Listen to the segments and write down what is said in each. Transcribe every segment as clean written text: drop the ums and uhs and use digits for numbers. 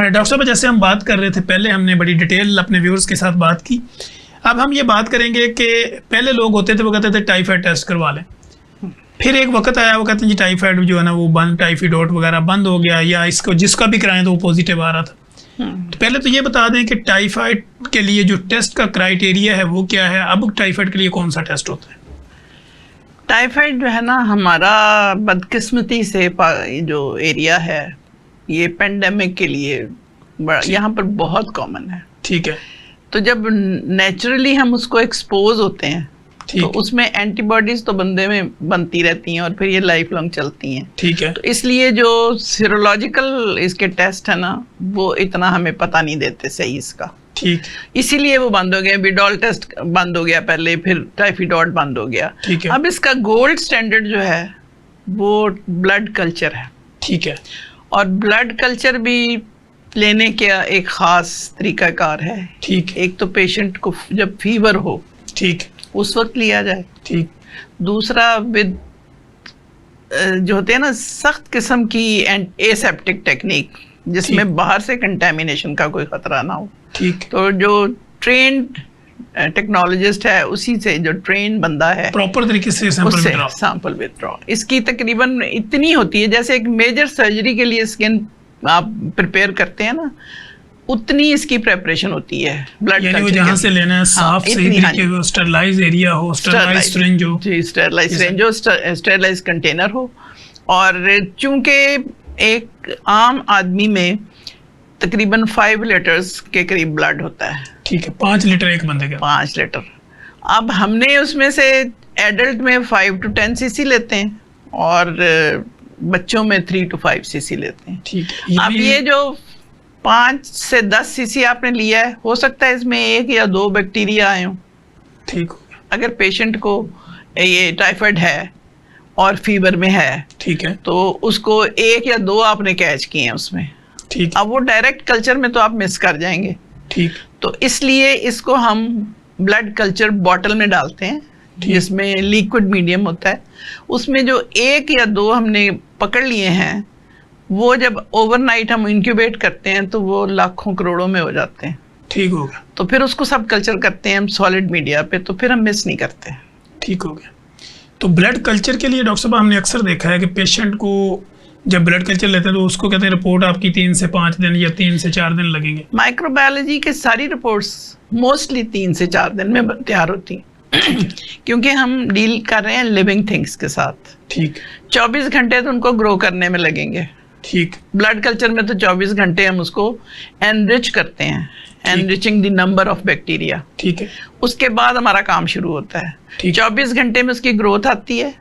Doctor साहब जैसे हम बात कर रहे थे पहले, हमने बड़ी डिटेल अपने व्यूअर्स के साथ बात की। अब हम ये बात करेंगे कि पहले लोग होते थे वो कहते थे टाइफाइड टेस्ट करवा लें, फिर एक वक्त आया वो कहते हैं जी टाइफाइड जो है ना वो बंद, टाइफाइड वगैरह बंद हो गया, या इसको जिसका भी कराएं तो वो पॉजिटिव आ रहा था। तो पहले तो ये बता दें कि टाइफाइड के लिए जो टेस्ट का क्राइटेरिया है वो क्या है, अब टाइफाइड के लिए कौन सा टेस्ट होता है? टाइफाइड जो है ना हमारा बदकिस्मती से जो एरिया है ये पेंडेमिक के लिए यहाँ पर बहुत कॉमन है। ठीक है। तो जब नेचुरली हम उसको एक्सपोज होते हैं तो उसमें एंटीबॉडीज तो बंदे में बनती रहती हैं और फिर ये लाइफ लॉन्ग चलती हैं। ठीक है। तो इसलिए जो सीरोलॉजिकल इसके टेस्ट है ना वो इतना हमें पता नहीं देते सही इसका। ठीक। इसीलिए वो बंद हो गया, विडॉल टेस्ट बंद हो गया पहले, फिर टाइफाइड बंद हो गया। ठीक है। अब इसका गोल्ड स्टैंडर्ड जो है वो ब्लड कल्चर है। ठीक है। और ब्लड कल्चर भी लेने का एक खास तरीकाकार है। ठीक। एक तो पेशेंट को जब फीवर हो, ठीक, उस वक्त लिया जाए। ठीक। दूसरा विद जो होते हैं ना सख्त किस्म की एसेप्टिक टेक्निक जिसमें बाहर से कंटेमिनेशन का कोई खतरा ना हो। ठीक। तो जो ट्रेन्ड टेक्नोलॉजिस्ट है उसी से, जो ट्रेन बंदा है, प्रॉपर तरीके से सैंपल विथड्रॉ। इसकी तकरीबन इतनी होती है जैसे एक मेजर सर्जरी के लिए स्किन आप प्रिपेयर करते हैं ना, उतनी इसकी प्रेपरेशन होती है। ब्लड जहाँ से लेना है साफ सही तरीके से, स्टरलाइज एरिया हो, स्टरलाइज सिरिंज हो, जी स्टरलाइज सिरिंज हो, स्टरलाइज कंटेनर हो। और चूंकि एक आम आदमी में तकरीबन 5 लीटर्स के करीब ब्लड होता है। ठीक है। 5 लीटर एक बंदे का? 5 लीटर। अब हमने उसमें से एडल्ट में 5 to 10 cc लेते हैं और बच्चों में 3 to 5 cc लेते हैं। ठीक। अब ये जो 5 से 10 cc आपने लिया है, हो सकता है इसमें 1 या 2 बैक्टीरिया आए हों। ठीक। अगर पेशेंट को ये टाइफाइड है और फीवर में है, ठीक है, तो उसको 1 या 2 आपने कैच किए हैं उसमें। ठीक। अब वो डायरेक्ट कल्चर में तो आप मिस कर जाएंगे। ठीक। तो इसलिए इसको हम ब्लड कल्चर बॉटल में डालते हैं जिसमें लिक्विड मीडियम होता है। उसमें जो 1 या 2 हमने पकड़ लिए हैं वो जब ओवरनाइट हम इंक्यूबेट करते हैं तो वो लाखों करोड़ों में हो जाते हैं। ठीक हो गया। तो फिर उसको सब कल्चर करते हैं हम सॉलिड मीडिया पे, तो फिर हम मिस नहीं करते। ठीक हो गया। तो ब्लड कल्चर के लिए डॉक्टर साहब हमने अक्सर देखा है कि पेशेंट को जब ब्लड कल्चर लेते हैं तो उसको कहते हैं रिपोर्ट आपकी 3 से 5 दिन या 3 से 4 दिन लगेंगे। माइक्रोबायोलॉजी के सारी रिपोर्ट्स मोस्टली 3 से 4 दिन में तैयार होती हैं क्योंकि हम डील कर रहे हैं लिविंग थिंग्स के साथ। ठीक। 24 घंटे तो उनको ग्रो करने में लगेंगे। ठीक। ब्लड कल्चर में तो 24 घंटे हम उसको एनरिच करते हैं, enriching the number of bacteria. ठीक है। उसके बाद हमारा काम शुरू होता है। 24 घंटे में उसकी ग्रोथ आती है,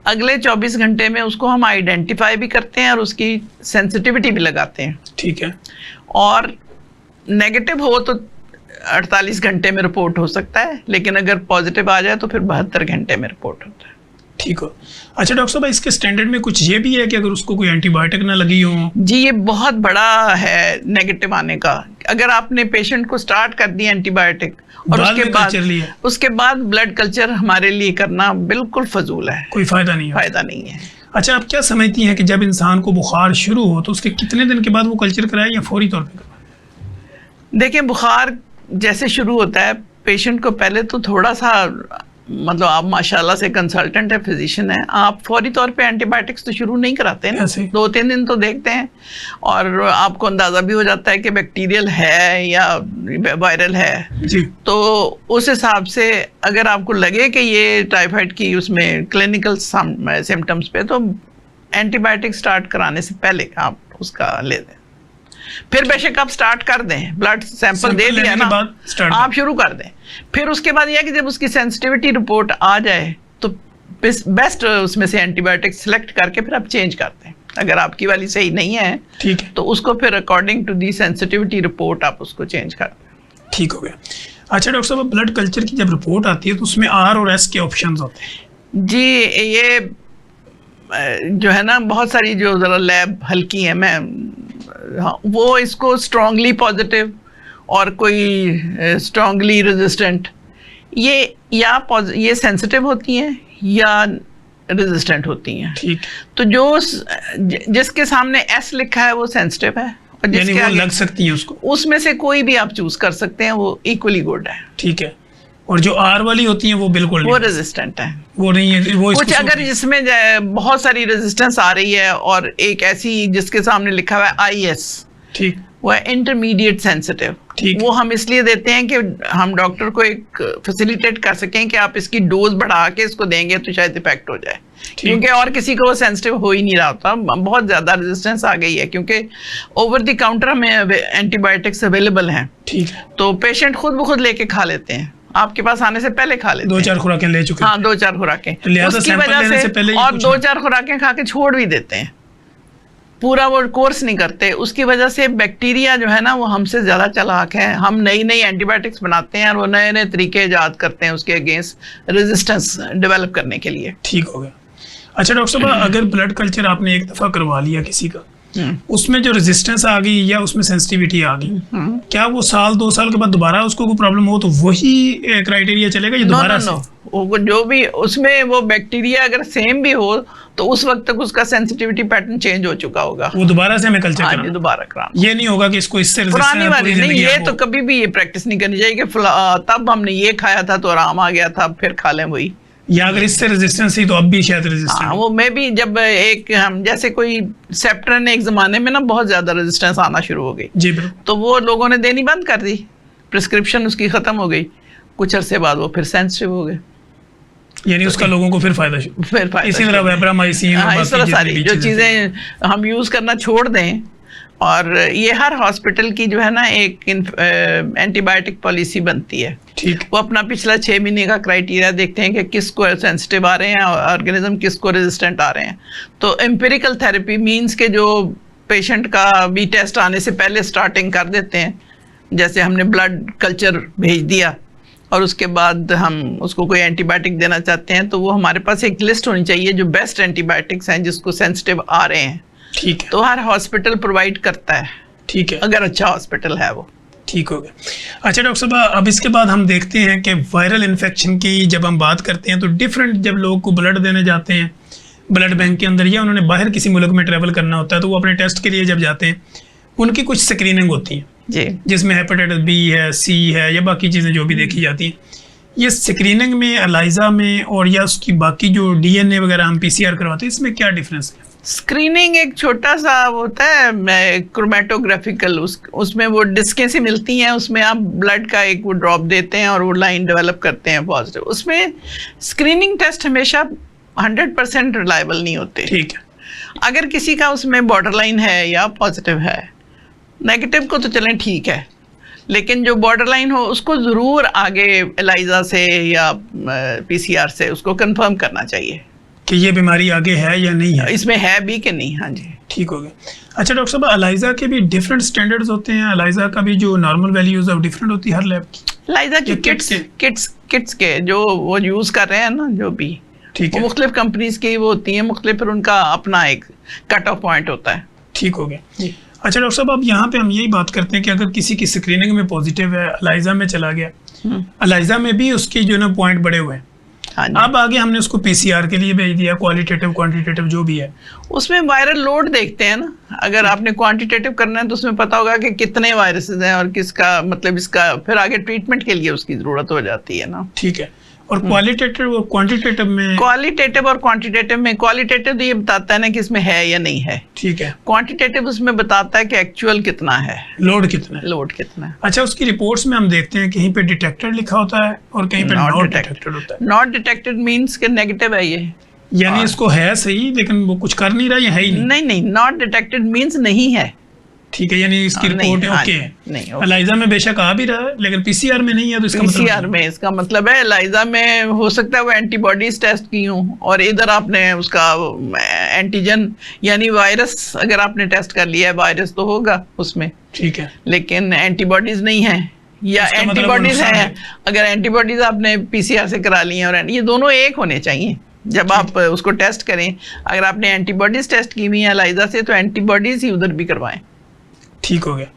अगले 24 घंटे में उसको हम आइडेंटिफाई भी करते हैं और उसकी सेंसिटिविटी भी लगाते हैं। ठीक है। और नेगेटिव हो तो 48 घंटे में रिपोर्ट हो सकता है, लेकिन अगर पॉजिटिव आ जाए तो फिर 72 घंटे में रिपोर्ट होता है। ठीक हो। अच्छा डॉक्टर साहब इसके स्टैंडर्ड में कुछ ये भी है कि अगर उसको कोई एंटीबायोटिक ना लगी हो? जी ये बहुत बड़ा है नेगेटिव आने का। अगर आपने पेशेंट को स्टार्ट कर दिया एंटीबायोटिक और उसके बाद ब्लड कल्चर हमारे लिए करना बिल्कुल फजूल है, कोई फायदा नहीं है। फायदा नहीं है। अच्छा आप क्या समझती हैं कि जब इंसान को बुखार शुरू हो तो उसके कितने दिन के बाद वो कल्चर कराए या फौरी तौर पे कराए? देखिए बुखार जैसे शुरू होता है पेशेंट को पहले तो थोड़ा सा, मतलब आप माशाल्लाह से कंसल्टेंट है, फिजिशियन है, आप फौरी तौर पे एंटीबायोटिक्स तो शुरू नहीं कराते हैं, 2-3 दिन तो देखते हैं और आपको अंदाज़ा भी हो जाता है कि बैक्टीरियल है या वायरल है जी। तो उस हिसाब से अगर आपको लगे कि ये टाइफाइड की उसमें क्लिनिकल सिम्टम्स पे, तो एंटीबायोटिक स्टार्ट कराने से पहले आप उसका ले दें। फिर बेशक आप स्टार्ट कर दें, ब्लड सैंपल दे दिया ना, आप शुरू कर दें। फिर उसके बाद यह कि जब उसकी सेंसिटिविटी रिपोर्ट आ जाए तो बेस्ट उसमें से एंटीबायोटिक सिलेक्ट करके फिर आप चेंज करते हैं। अगर आपकी वाली सही नहीं है, ठीक है, तो उसको फिर according to the sensitivity report आप उसको चेंज कर दें। ठीक हो गया। अच्छा डॉक्टर साहब ब्लड कल्चर की जब रिपोर्ट आती है तो उसमें R और S के ऑप्शंस होते हैं? जी ये जो है ना बहुत सारी जो ज़रा लैब हल्की है, मैं हाँ वो इसको स्ट्रॉन्गली पॉजिटिव और कोई स्ट्रॉन्गली रेजिस्टेंट, ये या ये सेंसिटिव होती हैं या रेजिस्टेंट होती हैं। ठीक। तो जो जिसके सामने S लिखा है वो सेंसिटिव है और यानी जिसके वो आगे लग सकती है उसको। उसमें से कोई भी आप चूज कर सकते हैं, वो इक्वली गुड है। ठीक है। और जो आर वाली होती हैं वो बिल्कुल वो नहीं, रेजिस्टेंट है। वो नहीं है, वो कुछ इसको अगर जिसमें बहुत सारी रेजिस्टेंस आ रही है और एक ऐसी जिसके सामने लिखा हुआ है IS, ठीक वो है इंटरमीडिएट सेंसिटिव। ठीक। वो हम इसलिए देते हैं कि हम डॉक्टर को एक फैसिलिटेट कर सकें कि आप इसकी डोज बढ़ा के इसको देंगे तो शायद इफेक्ट हो जाए, क्योंकि और किसी को वो सेंसिटिव हो ही नहीं रहा होता, बहुत ज़्यादा रेजिस्टेंस आ गई है, क्योंकि ओवर द काउंटर हमें एंटीबायोटिक्स अवेलेबल हैं, ठीक है। तो पेशेंट खुद ब खुद लेके खा लेते हैं, आपके पास आने से पहले खा लेते हैं। 2-4 खुराकें ले चुके हाँ, 2-4 खुराकें, तो लिहाजा उसकी सैंपल वजह लेने से से पहले ये और पूछना। 2-4 खुराकें खा के छोड़ भी देते हैं, पूरा वो कोर्स नहीं करते। उसकी वजह से बैक्टीरिया जो है ना वो हमसे ज़्यादा चालाक है, हम नई नई एंटीबायोटिक्स बनाते हैं और वो नए नए तरीके ईजाद करते हैं उसके अगेंस्ट रेजिस्टेंस डेवलप करने के लिए। ठीक हो गया। अच्छा डॉक्टर साहब, अगर ब्लड कल्चर आपने एक दफ़ा करवा लिया किसी का, उसमें जो रेजिस्टेंस आ गई या उसमें सेंसिटिविटी आ गई, क्या वो 1-2 साल के बाद दोबारा उसको कोई प्रॉब्लम हो तो वही क्राइटेरिया चलेगा या दोबारा से? वो जो भी उसमें वो बैक्टीरिया अगर सेम भी हो तो उस वक्त तक उसका सेंसिटिविटी पैटर्न चेंज हो चुका होगा, वो दोबारा से हमें कल्चर कराना? दोबारा कराना। ये नहीं होगा कि इसको इससे पुरानी वाली नहीं, ये तो कभी भी ये प्रैक्टिस नहीं करनी चाहिए कि तब हमने ये खाया था तो आराम आ गया था, फिर खा लें वही, या अगर इससे रेजिस्टेंस थी तो अब भी शायद रेजिस्टेंस। हाँ, वो मैं भी जब एक हम जैसे कोई सेप्ट्रन एक जमाने में ना बहुत ज्यादा रेजिस्टेंस आना शुरू हो गई जी बिल्कुल, तो वो लोगों ने देनी बंद कर दी, प्रिस्क्रिप्शन उसकी खत्म हो गई, कुछ अरसे बाद वो फिर सेंसिटिव हो गए, यानी उसका लोगों को फिर फायदा इसी तरह वेब्रामाइसिन और इस तरह बाकी सारी जितनी जो भी चीज़ें हम यूज़ करना छोड़ दें। और ये हर हॉस्पिटल की जो है ना एक एंटीबायोटिक पॉलिसी बनती है, ठीक। वो अपना पिछला 6 महीने का क्राइटेरिया देखते हैं कि किसको सेंसिटिव आ रहे हैं ऑर्गेनिज्म, किसको रेजिस्टेंट आ रहे हैं। तो एम्पिरिकल थेरेपी मींस के जो पेशेंट का बी टेस्ट आने से पहले स्टार्टिंग कर देते हैं, जैसे हमने ब्लड कल्चर भेज दिया और उसके बाद हम उसको कोई एंटीबायोटिक देना चाहते हैं तो वो हमारे पास एक लिस्ट होनी चाहिए जो बेस्ट एंटीबायोटिक्स हैं जिसको सेंसिटिव आ रहे हैं, ठीक है। तो हर हॉस्पिटल प्रोवाइड करता है, ठीक है, अगर अच्छा हॉस्पिटल है वो। ठीक हो गया। अच्छा डॉक्टर साहब, अब इसके बाद हम देखते हैं कि वायरल इन्फेक्शन की जब हम बात करते हैं तो डिफरेंट, जब लोग को ब्लड देने जाते हैं ब्लड बैंक के अंदर या उन्होंने बाहर किसी मुल्क में ट्रैवल करना होता है तो वो अपने टेस्ट के लिए जब जाते हैं उनकी कुछ स्क्रीनिंग होती है जी, जिसमें हेपेटाइटिस बी है, सी है या बाकी चीज़ें जो भी देखी जाती हैं। ये स्क्रीनिंग में, एलाइजा में और या उसकी बाकी जो DNA वगैरह हम PCR करवाते हैं, इसमें क्या डिफरेंस है? स्क्रीनिंग एक छोटा सा होता है क्रोमेटोग्राफिकल, उसमें वो डिस्कें सी मिलती हैं, उसमें आप ब्लड का एक वो ड्रॉप देते हैं और वो लाइन डेवलप करते हैं पॉजिटिव। उसमें स्क्रीनिंग टेस्ट हमेशा 100% रिलायबल नहीं होते। ठीक है। अगर किसी का उसमें बॉर्डर लाइन है या पॉजिटिव है, नेगेटिव को तो चलें ठीक है, लेकिन जो बॉर्डर लाइन हो उसको ज़रूर आगे एलाइजा से या PCR से उसको कंफर्म करना चाहिए कि ये बीमारी आगे है या नहीं है, इसमें है भी कि नहीं। हाँ जी, ठीक हो गया। अच्छा डॉक्टर साहब, एलाइजा के भी डिफरेंट स्टैंडर्ड्स होते हैं, एलाइजा का भी जो नॉर्मल वैल्यूज है डिफरेंट होती है हर लैब की? एलाइजा की किट्स किट्स के जो वो यूज़ कर रहे हैं ना, जो भी, ठीक है, मुख्तलिफ कंपनीज की वो होती हैं, मुख्तलिफ, फिर उनका अपना एक कट ऑफ पॉइंट होता है। ठीक हो गया। अच्छा डॉक्टर साहब, अब यहाँ पे हम यही बात करते हैं कि अगर किसी की स्क्रीनिंग में पॉजिटिव है, एलाइजा में चला गया, एलाइजा में भी उसकी जो ना पॉइंट बड़े हुए हैं, हाँ जी, अब आगे हमने उसको PCR के लिए भेज दिया, क्वालिटेटिव क्वांटिटेटिव जो भी है, उसमें वायरल लोड देखते हैं ना। अगर आपने क्वांटिटेटिव करना है तो उसमें पता होगा कि कितने वायरसेस हैं और किसका, मतलब इसका फिर आगे ट्रीटमेंट के लिए उसकी ज़रूरत हो जाती है ना। ठीक है। और क्वालिटेटिव और क्वांटिटेटिव में, क्वालिटेटिव और क्वांटिटेटिव में, क्वालिटेटिव तो ये बताता है ना कि इसमें है या नहीं है, ठीक है, क्वांटिटेटिव उसमें बताता है कि एक्चुअल कितना है, लोड कितना है। लोड कितना है। अच्छा, उसकी रिपोर्ट्स में हम देखते हैं कहीं पे डिटेक्टेड लिखा होता है और कहीं पे नॉट डिटेक्टेड होता है। नॉट डिटेक्टेड मीन्स कि नेगेटिव है ये, यानी इसको है सही लेकिन वो कुछ कर नहीं रहा, ये है ही नहीं। नहीं नहीं, नॉट डिटेक्टेड मीन्स नहीं है। ठीक है, यानी इसकी रिपोर्ट ओके है। नहीं, एलाइजा में बेशक आ भी रहा है लेकिन PCR में नहीं है, तो इसका मतलब PCR में इसका मतलब है एलाइजा में हो सकता है वो एंटीबॉडीज टेस्ट की हों और इधर आपने उसका एंटीजन यानी वायरस अगर आपने टेस्ट कर लिया है, वायरस तो होगा उसमें, ठीक है, लेकिन एंटीबॉडीज नहीं है, या इसका मतलब एंटीबॉडीज नुकसान है, है। अगर एंटीबॉडीज आपने PCR से करा ली हैं और ये दोनों एक होने चाहिए जब आप उसको टेस्ट करें। अगर आपने एंटीबॉडीज टेस्ट की हुई है एलाइजा से तो एंटीबॉडीज ही उधर भी करवाएं। ठीक हो गया।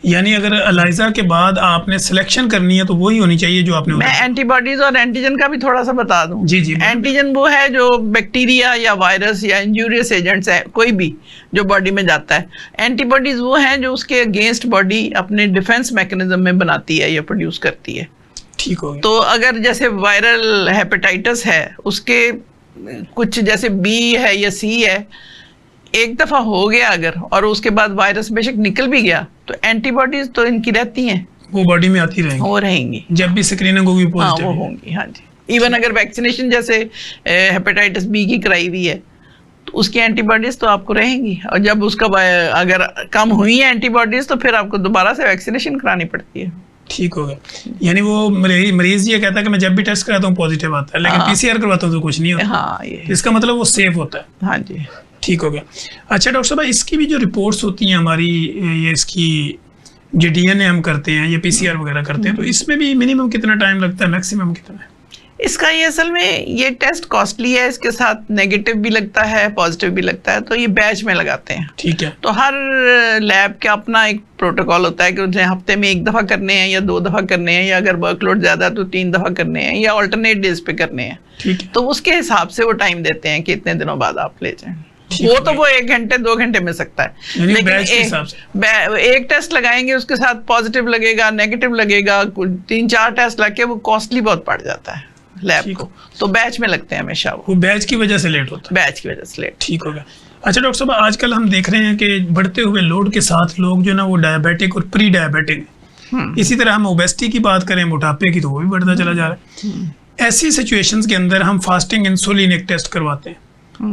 यानी अगर एलाइजा के बाद आपने सिलेक्शन करनी है तो वही होनी चाहिए जो आपने मैं एंटीबॉडीज और एंटीजन का भी थोड़ा सा बता दूं। जी जी। एंटीजन वो है जो बैक्टीरिया या वायरस या इंजूरियस एजेंट्स है कोई भी जो बॉडी में जाता है। एंटीबॉडीज वो हैं जो उसके अगेंस्ट बॉडी अपने डिफेंस मैकेनिज्म में बनाती है या प्रोड्यूस करती है। ठीक हो गया। तो अगर जैसे वायरल हेपेटाइटिस है, उसके कुछ जैसे बी है या सी है, एक दफा हो गया अगर और उसके बाद वायरस बेशक निकल भी गया तो एंटीबॉडीज तो इनकी रहती हैं, वो बॉडी में आती रहेंगी, वो रहेंगी जब भी स्क्रीनिंग होगी हाँ पॉजिटिव वो होंगी। हाँ जी। इवन अगर वैक्सीनेशन जैसे हेपेटाइटिस बी की कराई हुई है तो उसकी एंटीबॉडीज तो आपको रहेंगी, और जब उसका अगर कम हुई है एंटीबॉडीज तो फिर आपको दोबारा से वैक्सीनेशन करानी पड़ती है। ठीक हो गया। यानी वो मरीज ये कहता है कि मैं जब भी टेस्ट कराता हूँ पॉजिटिव आता है, लेकिन हाँ। पीसीआर करवाता हूँ तो कुछ नहीं होता। हाँ ये इसका मतलब वो सेफ होता है। हाँ जी। ठीक हो गया। अच्छा डॉक्टर साहब, इसकी भी जो रिपोर्ट्स होती हैं हमारी, ये इसकी जो डीएनए हम करते हैं, ये पीसीआर वगैरह करते हैं, तो इसमें भी मिनिमम कितना टाइम लगता है, मैक्सिमम कितना है? इसका ये असल में ये टेस्ट कॉस्टली है, इसके साथ नेगेटिव भी लगता है पॉजिटिव भी लगता है, तो ये बैच में लगाते हैं। ठीक है। तो हर लैब का अपना एक प्रोटोकॉल होता है कि उन्हें हफ्ते में 1 दफ़ा करने हैं या 2 दफ़ा करने हैं, या अगर वर्कलोड ज़्यादा तो 3 दफ़ा करने हैं, या ऑल्टरनेट डेज पे करने हैं। ठीक है। तो उसके हिसाब से वो टाइम देते हैं कि इतने दिनों बाद आप ले जाएं। ठीक वो है। तो वो 1 घंटे 2 घंटे में सकता है, यानी लेकिन बैच के हिसाब से एक टेस्ट लगाएंगे उसके साथ पॉजिटिव लगेगा नेगेटिव लगेगा, 3-4 टेस्ट लगे, वो कॉस्टली बहुत पड़ जाता है लैब ठीक को, तो बैच में लगते हैं हमेशा, वो बैच की वजह से लेट होता है। बैच की वजह से लेट। ठीक हो गया। अच्छा डॉक्टर साहब, आजकल हम देख रहे हैं कि बढ़ते हुए लोड के साथ लोग जो ना वो डायबिटिक और प्री डायबिटिक, इसी तरह हम ओबेसिटी की बात करें, मोटापे की, तो वो भी बढ़ता चला जा रहा है। ऐसी सिचुएशंस के अंदर हम फास्टिंग इंसुलिन एक टेस्ट करवाते हैं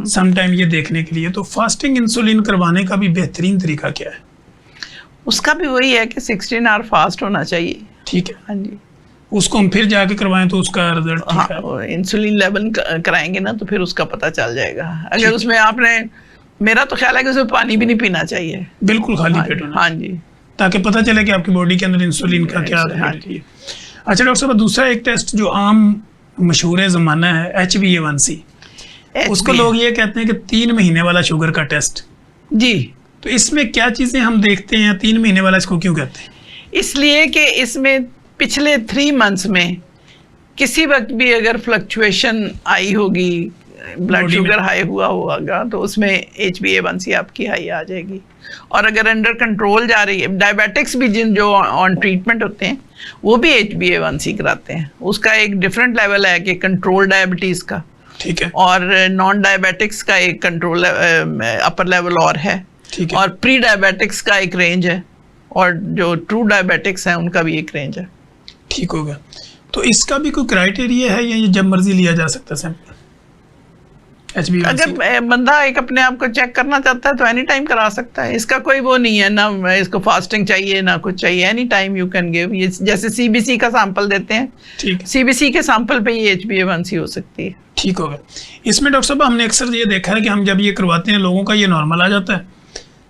समटाइम ये देखने के लिए, तो फास्टिंग इंसुलिन करवाने का भी बेहतरीन तरीका क्या है? उसका भी वही है कि 16 आवर फास्ट होना चाहिए। ठीक है। हाँ जी। उसको हम फिर जाके करवाएं तो उसका रिजल्ट ठीक है? हाँ, इंसुलिन लेवल कराएंगे ना तो फिर उसका पता चल जाएगा। अगर ठीक। उसमें आपने, मेरा तो ख्याल है कि उसमें पानी भी नहीं पीना चाहिए, बिल्कुल खाली पेट होना, हाँ जी, ताकि पता चले कि आपकी बॉडी के अंदर इंसुलिन का क्या हाँ रेट है। अच्छा डॉक्टर साहब, दूसरा एक टेस्ट जो आम मशहूर ज़माना है, HbA1c, उसको लोग ये कहते हैं कि 3 महीने वाला शुगर का टेस्ट जी। तो इसमें क्या चीज़ें हम देखते हैं, 3 महीने वाला इसको क्यों कहते हैं? इसलिए कि इसमें पिछले 3 मंथ्स में किसी वक्त भी अगर फ्लक्चुएशन आई होगी, ब्लड बॉडी में। शुगर हाई हुआ होगा, तो उसमें HbA1c आपकी हाई आ जाएगी। और अगर अंडर कंट्रोल जा रही है, डायबिटिक्स भी जो ऑन ट्रीटमेंट होते हैं वो भी HbA1c कराते हैं। उसका एक डिफरेंट लेवल है कि कंट्रोल डायबिटीज़ का, ठीक है। और नॉन डायबिटिक्स का एक कंट्रोल अपर लेवल और है, ठीक है। और प्री डायबिटिक्स का एक रेंज है, और जो ट्रू डायबिटिक्स हैं उनका भी एक रेंज है। ठीक हो गया। तो इसका भी कोई क्राइटेरिया है या ये जब मर्जी लिया जा सकता है सैंपल HbA1c? अगर बंदा एक अपने आप को चेक करना चाहता है तो एनी टाइम करा सकता है, इसका कोई वो नहीं है ना, इसको फास्टिंग चाहिए ना कुछ चाहिए, any time you can give. ये जैसे CBC का सैंपल देते हैं, ठीक है। CBC के सैंपल पे ये HbA1c हो सकती है। ठीक हो गया। इसमें डॉक्टर साहब हमने अक्सर ये देखा है कि हम जब ये करवाते हैं लोगों का ये नॉर्मल आ जाता है,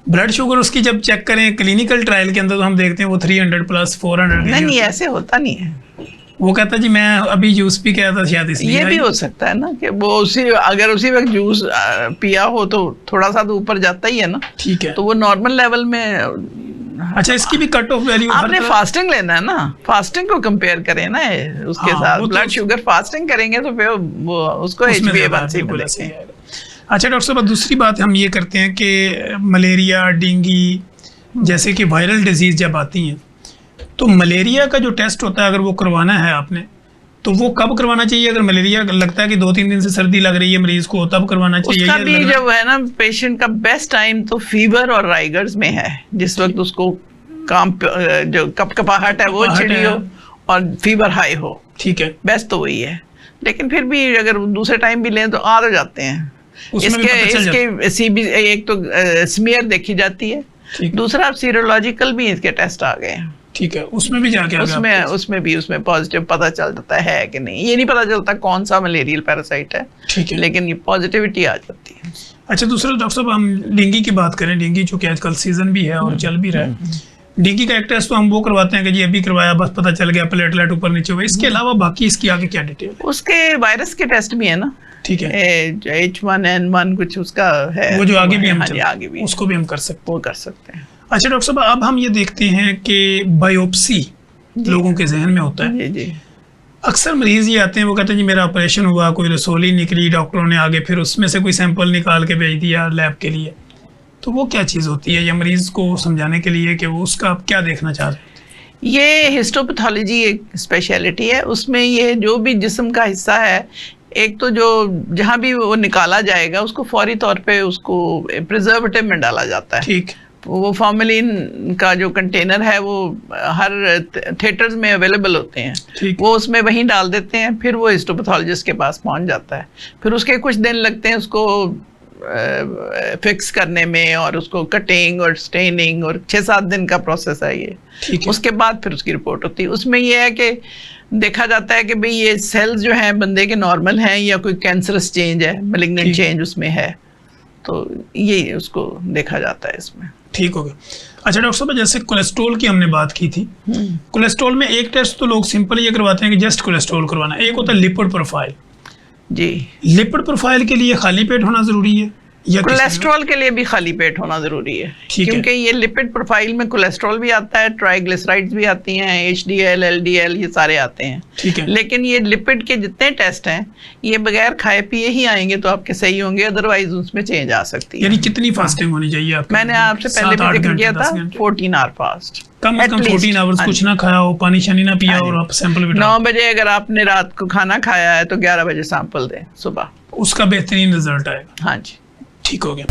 ब्लड शुगर उसकी जब चेक करें क्लिनिकल ट्रायल के अंदर तो हम देखते हैं वो 300 प्लस 400 नहीं, ऐसे होता नहीं है। वो कहता जी मैं अभी जूस पी के आया था, शायद इसलिए ये भी हो सकता है ना कि वो अगर उसी वक्त जूस पिया हो तो थोड़ा सा तो ऊपर जाता ही है ना, ठीक है। तो वो नॉर्मल लेवल में। अच्छा, इसकी भी कट ऑफ वैल्यू आपने फास्टिंग लेना है ना, फास्टिंग को कंपेयर करें ना उसके हाँ, साथ, वो तो ब्लड शुगर फास्टिंग करेंगे तो फिर वो उसको HbA1c मिलेगी। अच्छा डॉक्टर साहब, दूसरी बात हम ये करते हैं कि मलेरिया, डेंगू जैसे कि वायरल डिजीज जब आती हैं, तो मलेरिया का जो टेस्ट होता है अगर वो करवाना है आपने, तो वो कब करवाना चाहिए? अगर मलेरिया लगता है कि 2-3 दिन से सर्दी लग रही है मरीज को, तब करवाना चाहिए? उसका भी जो है ना, पेशेंट का बेस्ट टाइम तो फीवर और राइगर्स में है, जिस वक्त उसको जो कपकपाहट है वो छिड़ी हो और फीवर हाई हो, ठीक है। बेस्ट तो वही है। लेकिन फिर भी अगर दूसरे टाइम भी लें तो आ जाते हैं। इसके CBC एक तो स्मीयर देखी जाती है, दूसरा सीरोलॉजिकल भी इसके टेस्ट आ गए हैं, ठीक है। उसमें भी जाके उसमें पॉजिटिव पता चल जाता है कि नहीं, ये नहीं पता चलता कौन सा मलेरियल पैरासाइट है, ठीक है, लेकिन ये पॉजिटिविटी आ जाती है। अच्छा, दूसरा डॉक्टर साहब हम डेंगू की बात करें, डेंगू चूँकि आजकल सीजन भी है और चल भी रहा है, डेंगू का एक टेस्ट तो हम वो करवाते हैं कि जी अभी करवाया, बस पता चल गया प्लेटलेट ऊपर नीचे हुआ। इसके अलावा बाकी इसकी आगे क्या डिटेल है? उसके वायरस के टेस्ट भी है ना, ठीक है, H1N1 कुछ उसका है, वो जो आगे भी हम आगे भी उसको भी हम कर सकते वो कर सकते हैं। अच्छा डॉक्टर साहब, अब हम ये देखते हैं कि बायोप्सी लोगों के जहन में होता है। जी। अक्सर मरीज ये आते हैं, वो कहते हैं जी मेरा ऑपरेशन हुआ, कोई रसोली निकली, डॉक्टरों ने आगे फिर उसमें से कोई सैंपल निकाल के भेज दिया लैब के लिए, तो वो क्या चीज़ होती है, या मरीज को समझाने के लिए कि वो उसका आप क्या देखना चाह रहे हैं? ये हिस्टोपैथोलॉजी एक स्पेशलिटी है, उसमें ये जो भी जिस्म का हिस्सा है, एक तो जो जहाँ भी वो निकाला जाएगा उसको फौरी तौर पे उसको प्रिजर्वेटिव में डाला जाता है। ठीक। वो फॉर्मेलिन का जो कंटेनर है वो हर थिएटर्स में अवेलेबल होते हैं, ठीक। वो उसमें वहीं डाल देते हैं, फिर वो हिस्टोपैथोलॉजिस्ट के पास पहुंच जाता है, फिर उसके कुछ दिन लगते हैं उसको फिक्स करने में, और उसको कटिंग और स्टेनिंग, और 6-7 दिन का प्रोसेस है ये। ठीक है। उसके बाद फिर उसकी रिपोर्ट होती है। उसमें ये है कि देखा जाता है कि भाई ये सेल्स जो हैं बंदे के नॉर्मल हैं या कोई कैंसरस चेंज है, मैलिग्नेंट चेंज उसमें है, तो ये उसको देखा जाता है इसमें। ठीक हो गया। अच्छा डॉक्टर साहब, जैसे कोलेस्ट्रॉल की हमने बात की थी, कोलेस्ट्रॉल में एक टेस्ट तो लोग सिंपल ये करवाते हैं कि जस्ट कोलेस्ट्रॉल करवाना, एक होता है लिपिड प्रोफाइल। जी। लिपिड प्रोफाइल के लिए खाली पेट होना जरूरी है या कोलेस्ट्रॉल के लिए भी खाली पेट होना जरूरी है, क्योंकि ये लिपिड प्रोफाइल में कोलेस्ट्रॉल भी आता है, ट्राइग्लिसराइड्स भी आती हैं, HDL, LDL ये सारे आते हैं। ठीक है। लेकिन ये लिपिड के जितने टेस्ट हैं ये बगैर खाए पिए ही आएंगे तो आपके सही होंगे, अदरवाइज उसमें चेंज आ सकती है। यानी कितनी फास्टिंग होनी चाहिए आपके? मैंने आपसे पहले भी जिक्र किया था 14 आवर फास्ट, कम से कम 14 आवर्स कुछ ना खाया हो, पानी शानी ना पिया और आप सैंपल भी 9 बजे अगर आपने रात को खाना खाया है तो 11 बजे सैंपल दें सुबह, उसका बेहतरीन रिजल्ट आएगा। हाँ जी। ठीक हो गया।